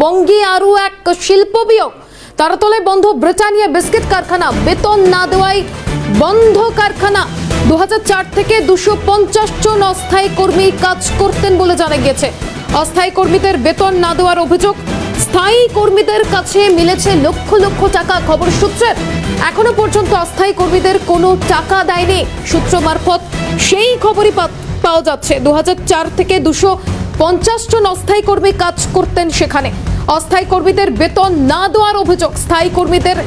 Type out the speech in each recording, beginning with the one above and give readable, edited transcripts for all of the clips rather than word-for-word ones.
বঙ্গে আরও এক শিল্প বিয়োগ। তারাতলায় বন্ধ ব্রিটানিয়া বিস্কিট কারখানা, বেতন না দেওয়ায় বন্ধ কারখানা। 2004 থেকে 250 জন অস্থায়ী কর্মী কাজ করতেন বলে জানা গিয়েছে। অস্থায়ী কর্মীদের বেতন না দেওয়ার অভিযোগ। স্থায়ী কর্মীদের কাছে মিলেছে লক্ষ লক্ষ টাকা। খবর সূত্রের এখনো পর্যন্ত অস্থায়ী কর্মীদের কোনো টাকা দেয়নি। সূত্র মারফত সেই খবরই পাওয়া যাচ্ছে। 2004 থেকে 250 জন অস্থায়ী কর্মী কাজ করতেন সেখানে। অস্থায়ী কর্মীদের বেতন না দেওয়ার অভিযোগ। স্থায়ী কর্মীদের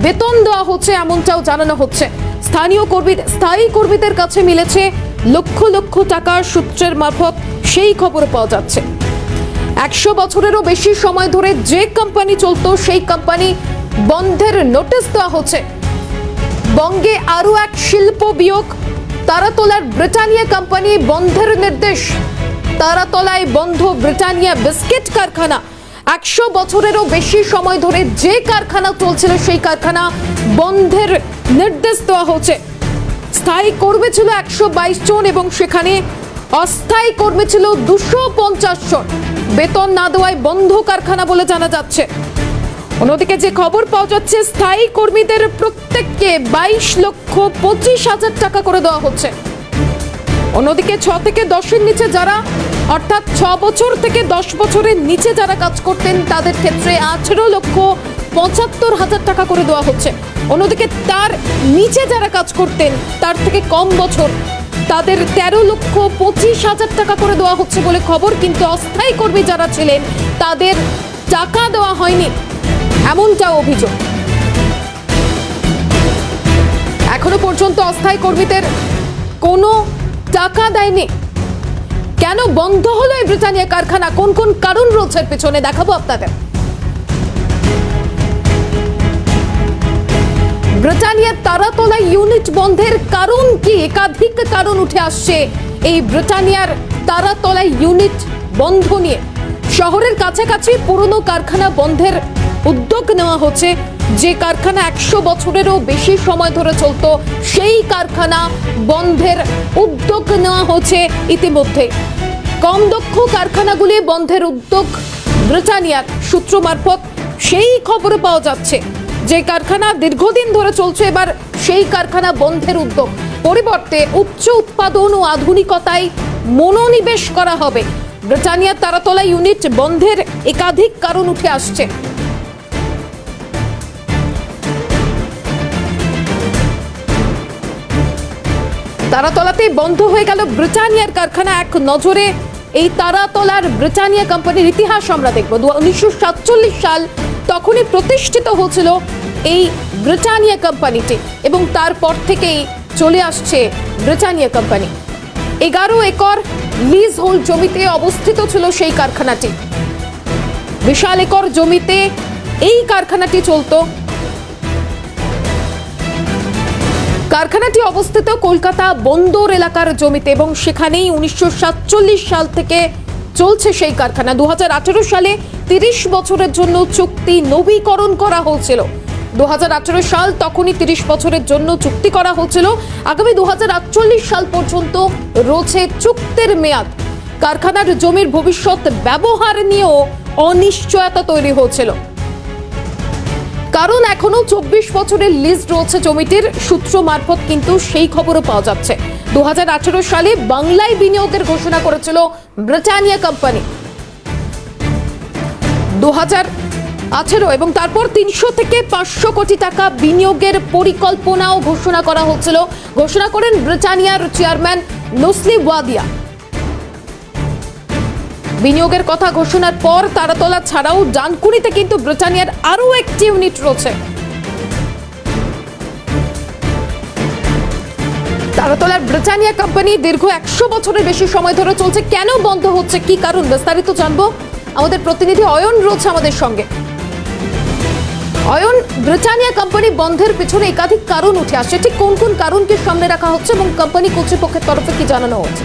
বেতন দেওয়া হচ্ছে এমনটাও জানানো হচ্ছে। স্থায়ী কর্মীদের কাছে মিলেছে লক্ষ লক্ষ টাকা। সূত্রের মারফত সেই খবর পাওয়া যাচ্ছে। 100 বছরেরও বেশি সময় ধরে যে কোম্পানি চলতো সেই কোম্পানি বন্ধের নোটিশ দেওয়া হচ্ছে। বঙ্গে আরও এক শিল্প বিয়োগ। তারাতলার ব্রিটানিয়া কোম্পানি বন্ধের নির্দেশ। তারাতলায় বন্ধ ব্রিটানিয়া বিস্কিট কারখানা। 100 বছরেরও বেশি সময় ধরে যে কারখানা চলছিল সেই কারখানা বন্ধের নির্দেশ দেওয়া হচ্ছে। স্থায়ী কর্মী ছিল 122 জন এবং সেখানে অস্থায়ী কর্মী ছিল 250 জন। বেতন না দেওয়ায় বন্ধ কারখানা বলে জানা যাচ্ছে। অন্যদিকে যে খবর পাওয়া যাচ্ছে, স্থায়ী কর্মীদের প্রত্যেককে 22,25,000 টাকা করে দেওয়া হচ্ছে। অন্যদিকে 6 থেকে 10-এর নিচে যারা, অর্থাৎ 6 বছর থেকে 10 বছরের নিচে যারা কাজ করতেন তাদের ক্ষেত্রে 18,75,000 টাকা করে দেওয়া হচ্ছে। অন্যদিকে তার নিচে যারা কাজ করতেন তার থেকে কম বছর, তাদের 13,25,000 টাকা করে দেওয়া হচ্ছে বলে খবর। কিন্তু অস্থায়ী কর্মী যারা ছিলেন তাদের টাকা দেওয়া হয়নি এমনটাও অভিযোগ। এখনো পর্যন্ত অস্থায়ী কর্মীদের কোনো টাকা দেয়নি। কেন বন্ধ হলো এই ব্রিটানিয়া কারখানা, কোন কোন কারণ রয়েছে পেছনে দেখাবো আপনাদের। ব্রিটানিয়ার তারাতলা ইউনিট বন্ধের কারণ কি? একাধিক কারণ উঠে আসছে এই ব্রিটানিয়ার তারাতলা ইউনিট বন্ধ নিয়ে। শহরের কাছাকাছি পুরনো কারখানা বন্ধের উদ্যোগ নেওয়া হচ্ছে। যে কারখানা 100 বছরেরও বেশি সময় ধরে চলতো সেই কারখানা বন্ধের উদ্যোগ নেওয়া হচ্ছে ইতিমধ্যে। কম দক্ষ কারখানাগুলি বন্ধের উদ্যোগ ব্রিটানিয়ার। সূত্র মারফত সেই খবরে পাওয়া যাচ্ছে যে কারখানা দীর্ঘদিন ধরে চলছে, এবার সেই কারখানা বন্ধের উদ্যোগ। পরিবর্তে উচ্চ উৎপাদন ও আধুনিকতায় মনোনিবেশ করা হবে। ব্রিটানিয়ার তারাতলা ইউনিট বন্ধের একাধিক কারণ উঠে আসছে। তারাতলাতেই বন্ধ হয়ে গেল ব্রিটানিয়ার কারখানা। এক নজরে এই তারাতলার ব্রিটানিয়া কোম্পানির ইতিহাস আমরা দেখব। 1947 সাল তখনই প্রতিষ্ঠিত হয়েছিল এই ব্রিটানিয়া কোম্পানিটি এবং তারপর থেকেই চলে আসছে Britannia company. 11 acre leasehold জমিতে অবস্থিত ছিল সেই কারখানাটি। বিশাল একর জমিতে এই কারখানাটি চলতো। কারখানাটি অবস্থিত কলকাতা বন্দর এলাকার জমিতে এবং সেখানেই 1947 সাল থেকে চলছে সেই কারখানা। 2018 সালে 30 বছরের জন্য চুক্তি নবীকরণ করা হয়েছিল। 2018 সাল তখনই 30 বছরের জন্য চুক্তি করা হয়েছিল। আগামী 2048 সাল পর্যন্ত রয়েছে চুক্তির মেয়াদ। কারখানার জমির ভবিষ্যৎ ব্যবহার নিয়েও অনিশ্চয়তা তৈরি হয়েছিল, কারণ এখনো 24 বছরের লিজ রয়েছে জমিটির। সূত্র মারফত কিন্তু সেই খবরও পাওয়া যাচ্ছে। 2018 সালে বাংলায় বিনিয়োগের ঘোষণা করেছিল ব্রিটানিয়া কোম্পানি। 2018 এবং তারপর 300 থেকে 500 কোটি টাকা বিনিয়োগের পরিকল্পনাও ঘোষণা করা হচ্ছিল। ঘোষণা করেন ব্রিটানিয়ার চেয়ারম্যান নসলি ওয়াদিয়া। বিনিয়োগের কথা ঘোষণার পর তারাতলা ছাড়াও ডানকুনিতে কিন্তু ব্রিটানিয়ার আরও একটি ইউনিট রয়েছে। তারাতলার ব্রিটানিয়া কোম্পানি দীর্ঘ 100 বছরের বেশি সময় ধরে চলছে। কেন বন্ধ হচ্ছে, কি কারণ, বিস্তারিত জানবো। আমাদের প্রতিনিধি অয়ন রয়েছে আমাদের সঙ্গে। অয়ন, ব্রিটানিয়া কোম্পানি বন্ধের পিছনে একাধিক কারণ উঠে আসছে, ঠিক কোন কোন কারণকে সামনে রাখা হচ্ছে এবং কোম্পানি কর্তৃপক্ষের তরফে কি জানানো হচ্ছে?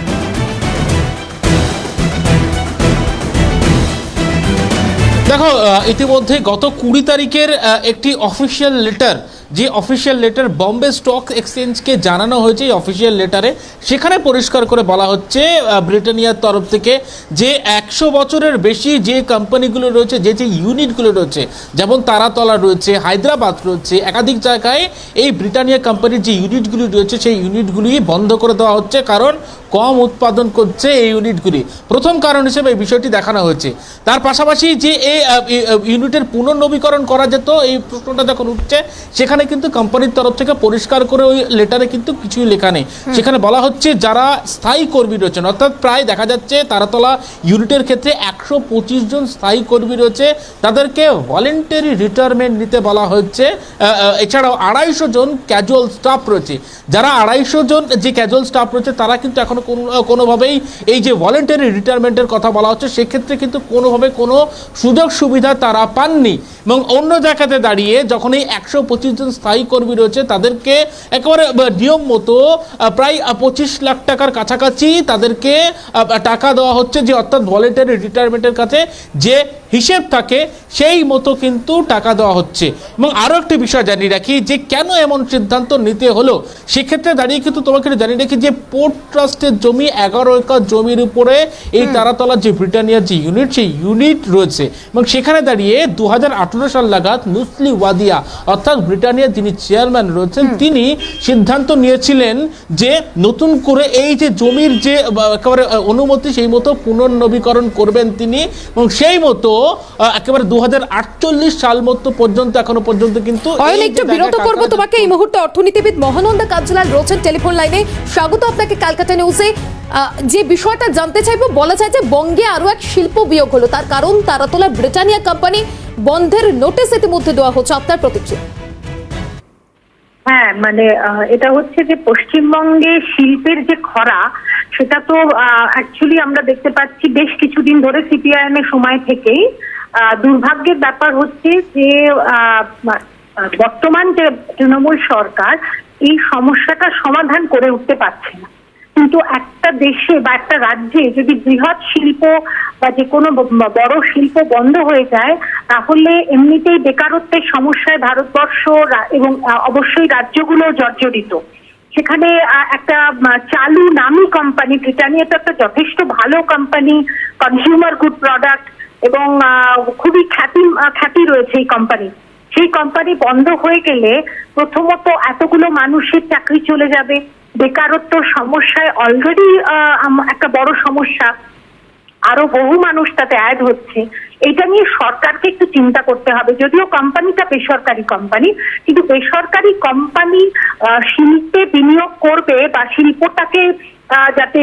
দেখো, ইতিমধ্যে গত 20 তারিখের একটি অফিসিয়াল লেটার যে অফিসিয়াল লেটার বম্বে স্টক এক্সচেঞ্জকে জানানো হয়েছে, এই অফিসিয়াল লেটারে সেখানে পরিষ্কার করে বলা হচ্ছে ব্রিটানিয়ার তরফ থেকে যে 100 বছরের বেশি যে কোম্পানিগুলো রয়েছে, যে ইউনিটগুলো রয়েছে, যেমন তারাতলা রয়েছে, হায়দ্রাবাদ রয়েছে, একাধিক জায়গায় এই ব্রিটানিয়া কোম্পানির যে ইউনিটগুলি রয়েছে সেই ইউনিটগুলি বন্ধ করে দেওয়া হচ্ছে, কারণ কম উৎপাদন করছে এই ইউনিটগুলি। প্রথম কারণ হিসেবে এই বিষয়টি দেখানো হয়েছে। তার পাশাপাশি যে এই ইউনিটের পুনর্নবীকরণ করা যেত, এই প্রশ্নটা যখন উঠছে, সেখানে কিন্তু কোম্পানির তরফ থেকে পরিষ্কার করে ওই লেটারে কিন্তু কিছুই লেখা নেই। সেখানে বলা হচ্ছে যারা স্থায়ী কর্মী রয়েছেন, অর্থাৎ প্রায় দেখা যাচ্ছে তারাতলা ইউনিটের ক্ষেত্রে 125 জন স্থায়ী কর্মী রয়েছে, তাদেরকে ভলেন্টারি রিটায়ারমেন্ট নিতে বলা হচ্ছে। এছাড়াও 250 জন ক্যাজুয়াল স্টাফ রয়েছে, যারা 250 জন যে ক্যাজুয়াল স্টাফ রয়েছে তারা কিন্তু এখনো কোনোভাবেই এই যে ভলেন্টারি রিটায়ারমেন্টের কথা বলা হচ্ছে সেক্ষেত্রে কিন্তু কোনোভাবে কোনো সুযোগ সুবিধা তারা পাননি। এবং অন্য জায়গাতে দাঁড়িয়ে যখন এই 125 জন স্থায়ী কর্মী রয়েছে তাদেরকে একেবারে নিয়ম মতো প্রায় 25 লাখ টাকার কাছাকাছি তাদেরকে টাকা দেওয়া হচ্ছে, যে অর্থাৎ ভলেন্টারি রিটায়ারমেন্টের কাছে যে হিসেব থাকে সেই মতো কিন্তু টাকা দেওয়া হচ্ছে। এবং আরও একটি বিষয় জানিয়ে রাখি যে কেন এমন সিদ্ধান্ত নিতে হলো, সেক্ষেত্রে দাঁড়িয়ে কিন্তু তোমাকে জানিয়ে রাখি যে পোর্ট ট্রাস্টের জমি 11 একর জমির উপরে এই তারাতলার যে ব্রিটানিয়ার যে ইউনিট, সেই ইউনিট রয়েছে। এবং সেখানে দাঁড়িয়ে 2018 সাল নাগাদ নুসলি ওয়াদিয়া অর্থাৎ ব্রিটানিয়ার যিনি চেয়ারম্যান রয়েছেন তিনি সিদ্ধান্ত নিয়েছিলেন যে নতুন করে এই যে জমির যে একেবারে অনুমতি সেই মতো পুনর্নবীকরণ করবেন তিনি, এবং সেই মতো একেবারে 2048 সাল মতো পর্যন্ত এখনো পর্যন্ত কিন্তু একটু বিরত করব তোমাকে এই মুহূর্তে। অর্থনীতিবিদ মহানন্দা কাঞ্জিলাল রয়েছেন টেলিফোন লাইনে। স্বাগত আপনাকে ক্যালকাটা নিউজে। যে বিষয়টা জানতে চাইবো, বলা যায় যে বঙ্গে আরো এক শিল্প বিয়োগ হলো, তার কারণ তারাতলা ব্রিটানিয়া কোম্পানি বন্ধের নোটিশ ইতিমধ্যে দেওয়া হচ্ছে, আপনার প্রতিক্রিয়া? হ্যাঁ, মানে এটা হচ্ছে যে পশ্চিমবঙ্গে শিল্পের যে খরা, সেটা তো অ্যাকচুয়ালি আমরা দেখতে পাচ্ছি বেশ কিছুদিন ধরে সিপিআইএম এর সময় থেকেই। দুর্ভাগ্যের ব্যাপার হচ্ছে যে বর্তমান যে তৃণমূল সরকার এই সমস্যাটা সমাধান করে উঠতে পারছে না। কিন্তু একটা দেশে বা একটা রাজ্যে যদি বৃহৎ শিল্প বা যে কোনো বড় শিল্প বন্ধ হয়ে যায়, তাহলে এমনিতেই বেকারত্বের সমস্যায় ভারতবর্ষ এবং অবশ্যই রাজ্যগুলো জর্জরিত। সেখানে একটা চালু নামী কোম্পানি ব্রিটানিয়া তো একটা যথেষ্ট ভালো কোম্পানি, কনজিউমার গুড প্রোডাক্ট, এবং খুবই খ্যাতি রয়েছে এই কোম্পানি। সেই কোম্পানি বন্ধ হয়ে গেলে প্রথমত এতগুলো মানুষের চাকরি চলে যাবে, বেকারত্ব সমস্যায় অলরেডি একটা বড় সমস্যা, আরো বহু মানুষ তাতে অ্যাড হচ্ছে। এটা নিয়ে সরকারকে একটু চিন্তা করতে হবে। যদিও কোম্পানিটা বেসরকারি কোম্পানি, কিন্তু বেসরকারি কোম্পানি শিল্পে বিনিয়োগ করবে বা শিল্পটাকে যাতে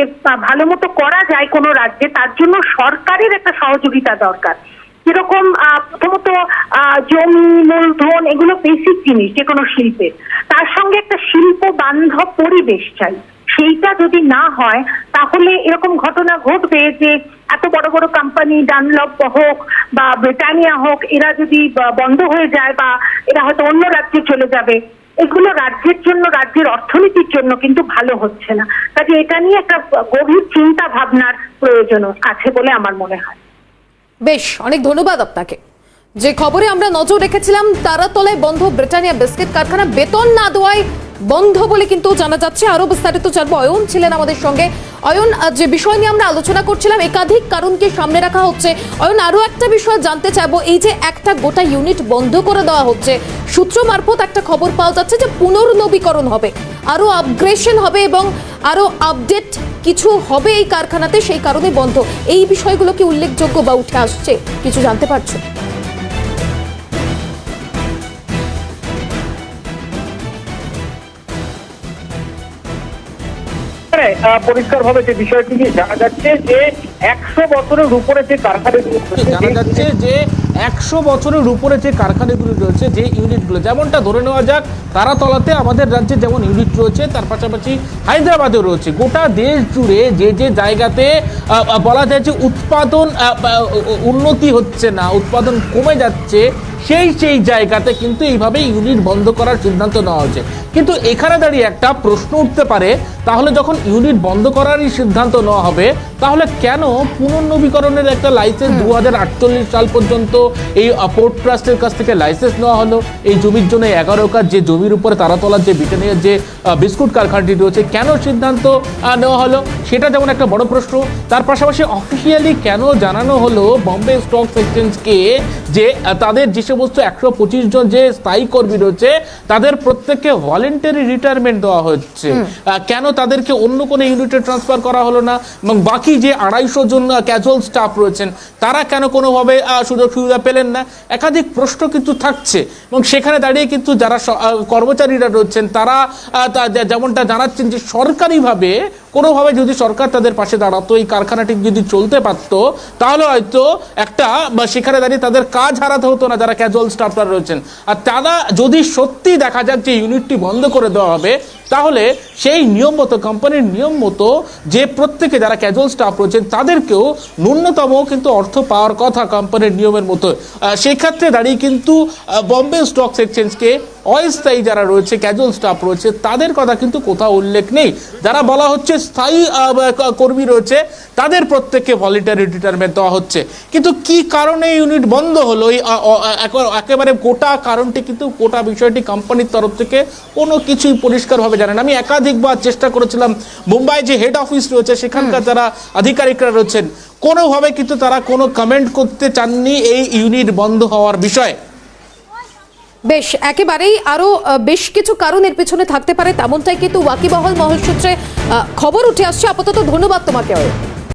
ভালো মতো করা যায় কোনো রাজ্যে, তার জন্য সরকারের একটা সহযোগিতা দরকার। যেরকম প্রথমত জমি, মূলধন, এগুলো বেসিক জিনিস যে কোনো শিল্পের। তার সঙ্গে একটা শিল্প বান্ধব পরিবেশ চাই। সেইটা যদি না হয় তাহলে এরকম ঘটনা ঘটবে যে এত বড় বড় কোম্পানি, ডানলপ হোক বা ব্রিটানিয়া হোক, এরা যদি বন্ধ হয়ে যায় বা এরা হয়তো অন্য রাজ্যে চলে যাবে, এগুলো রাজ্যের জন্য, রাজ্যের অর্থনীতির জন্য কিন্তু ভালো হচ্ছে না। কাজে এটা নিয়ে একটা গভীর চিন্তা ভাবনার প্রয়োজন আছে বলে আমার মনে হয়। বেশ, অনেক ধন্যবাদ আপনাকে। যে খবরে আমরা নজর রেখেছিলাম, তারাতলায় বন্ধ ব্রিটানিয়া বিস্কিট কারখানা, বেতন না দেওয়ায় বন্ধ বলে কিন্তু জানা যাচ্ছে। আরো বিস্তারিত জানবো, অয়ন ছিলেন আমাদের সঙ্গে। অয়ন, যে বিষয় নিয়ে আমরা আলোচনা করছিলাম, একাধিক কারণকে সামনে রাখা হচ্ছে। অয়ন, আরো একটা বিষয় জানতে চাইবো, এই যে একটা গোটা ইউনিট বন্ধ করে দেওয়া হচ্ছে, সূত্র মারফত একটা খবর পাওয়া যাচ্ছে যে পুনর্নবীকরণ হবে, আরো আপগ্রেডেশন হবে এবং আরো আপডেট কিছু হবে এই কারখানাতে, সেই কারণে বন্ধ। এই বিষয়গুলো কি উল্লেখযোগ্য বা উঠে আসছে, কিছু জানতে পারছো? পরিষ্কারভাবে যে বিষয়টি জানা যাচ্ছে যে 100 বছরের উপরে যে কারখানাগুলো জানা যাচ্ছে যে 100 বছরের উপরে যে কারখানাগুলি রয়েছে, যে ইউনিটগুলো, যেমনটা ধরে নেওয়া যাক তারাতলাতে আমাদের রাজ্যে যেমন ইউনিট রয়েছে, তার পাশাপাশি হায়দ্রাবাদেও রয়েছে। গোটা দেশ জুড়ে যে যে জায়গাতে বলা যায় যে উৎপাদন উন্নতি হচ্ছে না, উৎপাদন কমে যাচ্ছে, সেই জায়গাতে কিন্তু এইভাবে ইউনিট বন্ধ করার সিদ্ধান্ত নেওয়া হয়েছে। কিন্তু এখানে দাঁড়িয়ে একটা প্রশ্ন উঠতে পারে, তাহলে যখন ইউনিট বন্ধ করারই সিদ্ধান্ত নেওয়া হবে, তাহলে কেন পুনর্নবীকরণের একটা লাইসেন্স 2048 সাল পর্যন্ত এই পোর্ট ট্রাস্টের কাছ থেকে লাইসেন্স নেওয়া হলো? এই জমির জন্য 11 একর যে জমির উপরে তারাতলার যে ব্রিটানিয়ার যে বিস্কুট কারখানাটি রয়েছে, কেন সিদ্ধান্ত নেওয়া হলো সেটা যেমন একটা বড় প্রশ্ন। তার পাশাপাশি অফিসিয়ালি কেন জানানো হলো বম্বে স্টক এক্সচেঞ্জকে যে তাদের যে সমস্ত 125 জন যে স্থায়ী কর্মী রয়েছে তাদের প্রত্যেককে ভলেন্টারি রিটায়ারমেন্ট দেওয়া হচ্ছে, কেন তাদেরকে অন্য কোনো ইউনিটে ট্রান্সফার করা হলো না? এবং বাকি যে 250 জন ক্যাজুয়াল স্টাফ রয়েছেন তারা কেন কোনোভাবে সুযোগ সুবিধা পেলেন না? একাধিক প্রশ্ন কিন্তু থাকছে। এবং সেখানে দাঁড়িয়ে কিন্তু যারা কর্মচারীরা রয়েছেন তারা যেমনটা জানাচ্ছেন যে সরকারিভাবে কোনোভাবে যদি সরকার তাদের পাশে দাঁড়াতো, এই কারখানাটি যদি চলতে পারত, তাহলে হয়তো একটা সেখানে দাঁড়িয়ে তাদের কাজ হারাতে হতো না যারা ক্যাজুয়াল স্টাফরা রয়েছেন। আর তারা যদি সত্যি দেখা যাক যে ইউনিটটি বন্ধ করে দেওয়া হবে, তাহলে সেই নিয়ম মতো কোম্পানির নিয়ম মতো যে প্রত্যেকে যারা ক্যাজুয়াল স্টাফ রয়েছেন তাদেরকেও ন্যূনতম কিন্তু অর্থ পাওয়ার কথা কোম্পানির নিয়মের মতো। সেই ক্ষেত্রে দাঁড়িয়ে কিন্তু বম্বে স্টক এক্সচেঞ্জকে অস্থায়ী যারা রয়েছে ক্যাজুয়াল স্টাফ রয়েছে তাদের কথা কিন্তু কোথাও উল্লেখ নেই। যারা বলা হচ্ছে স্থায়ী কর্মী রয়েছে তাদের প্রত্যেককে ভলেন্টারি রিটায়ারমেন্ট দেওয়া হচ্ছে। কিন্তু কি কারণে ইউনিট বন্ধ হলো, এই একেবারে গোটা কারণটি কিন্তু গোটা বিষয়টি কোম্পানির তরফ থেকে কোনো কিছুই পরিষ্কারভাবে জানেন। আমি একাধিকবার চেষ্টা করেছিলাম, মুম্বাই যে হেড অফিস রয়েছে সেখানকার যারা আধিকারিকরা রয়েছেন কোনোভাবে কিন্তু তারা কোনো কমেন্ট করতে চাননি এই ইউনিট বন্ধ হওয়ার বিষয়ে। বেশ, একেবারেই আরো বেশ কিছু কারণ এর পেছনে থাকতে পারে তেমনটাই কিন্তু ওয়াকিবহাল মহল সূত্রে খবর উঠে আসছে। আপাতত ধন্যবাদ তোমাকে।